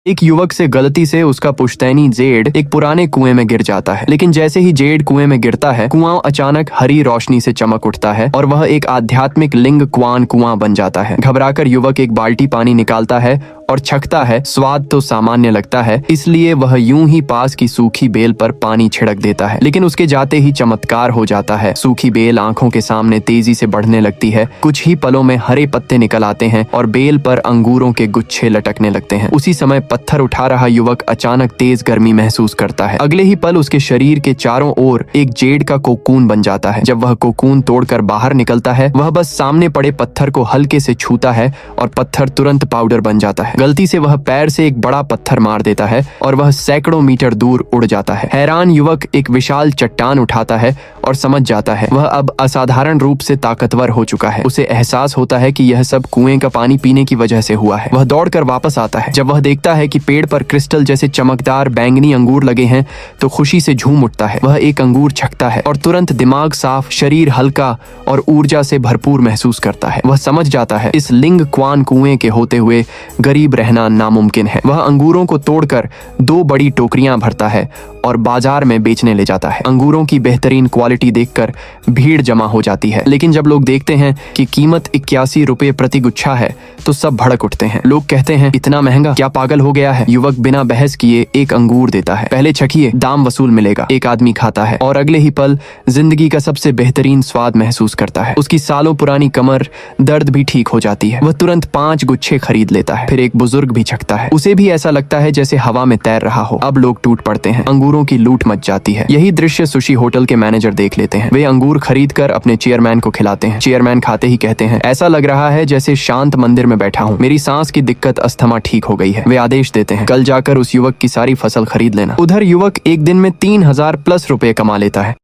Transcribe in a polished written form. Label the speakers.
Speaker 1: एक युवक से गलती से उसका पुश्तैनी जेड एक पुराने कुएं में गिर जाता है, लेकिन जैसे ही जेड कुएं में गिरता है, कुआं अचानक हरी रोशनी से चमक उठता है और वह एक आध्यात्मिक लिंग क्वान कुआं बन जाता है। घबराकर युवक एक बाल्टी पानी निकालता है और छकता है। स्वाद तो सामान्य लगता है, इसलिए वह यूं ही पास की सूखी बेल पर पानी छिड़क देता है, लेकिन उसके जाते ही चमत्कार हो जाता है। सूखी बेल आंखों के सामने तेजी से बढ़ने लगती है। कुछ ही पलों में हरे पत्ते निकल आते हैं और बेल पर अंगूरों के गुच्छे लटकने लगते हैं। उसी समय पत्थर उठा रहा युवक अचानक तेज गर्मी महसूस करता है। अगले ही पल उसके शरीर के चारों ओर एक जेड का कोकून बन जाता है। जब वह कोकून तोड़कर बाहर निकलता है, वह बस सामने पड़े पत्थर को हल्के से छूता है और पत्थर तुरंत पाउडर बन जाता है। गलती से वह पैर से एक बड़ा पत्थर मार देता है और वह सैकड़ों मीटर दूर उड़ जाता है। हैरान युवक एक विशाल चट्टान उठाता है और समझ जाता है वह अब असाधारण रूप से ताकतवर हो चुका है। उसे एहसास होता है कि यह सब कुएं का पानी पीने की वजह से हुआ है। वह दौड़कर वापस आता है। जब वह देखता है कि पेड़ पर क्रिस्टल जैसे चमकदार बैंगनी अंगूर लगे हैं, तो खुशी से झूम उठता है। वह एक अंगूर छकता है और तुरंत दिमाग साफ, शरीर हल्का और ऊर्जा से भरपूर महसूस करता है। वह समझ जाता है इस लिंग क्वान कुएं के होते हुए गरीब रहना नामुमकिन है। वह अंगूरों को तोड़कर 2 बड़ी टोकरियां भरता है और बाजार में बेचने ले जाता है। अंगूरों की बेहतरीन क्वालिटी देखकर भीड़ जमा हो जाती है, लेकिन जब लोग देखते हैं कि कीमत 81 रुपए प्रति गुच्छा है, तो सब भड़क उठते हैं। लोग कहते हैं इतना महंगा, क्या पागल हो गया है? युवक बिना बहस किए एक अंगूर देता है। पहले चखिए, दाम वसूल मिलेगा। एक आदमी खाता है और अगले ही पल जिंदगी का सबसे बेहतरीन स्वाद महसूस करता है। उसकी सालों पुरानी कमर दर्द भी ठीक हो जाती है। वह तुरंत 5 गुच्छे खरीद लेता है। फिर एक बुजुर्ग भी छकता है। उसे भी ऐसा लगता है जैसे हवा में तैर रहा हो। अब लोग टूट पड़ते हैं। अंगूरों की लूट मच जाती है। यही दृश्य सुशी होटल के मैनेजर देख लेते हैं। वे अंगूर खरीदकर अपने चेयरमैन को खिलाते हैं। चेयरमैन खाते ही कहते हैं, ऐसा लग रहा है जैसे शांत मंदिर में बैठा हूँ। मेरी सांस की दिक्कत अस्थमा ठीक हो गई है। वे आदेश देते हैं, कल जाकर उस युवक की सारी फसल खरीद लेना। उधर युवक एक दिन में 3000 प्लस रुपए कमा लेता है।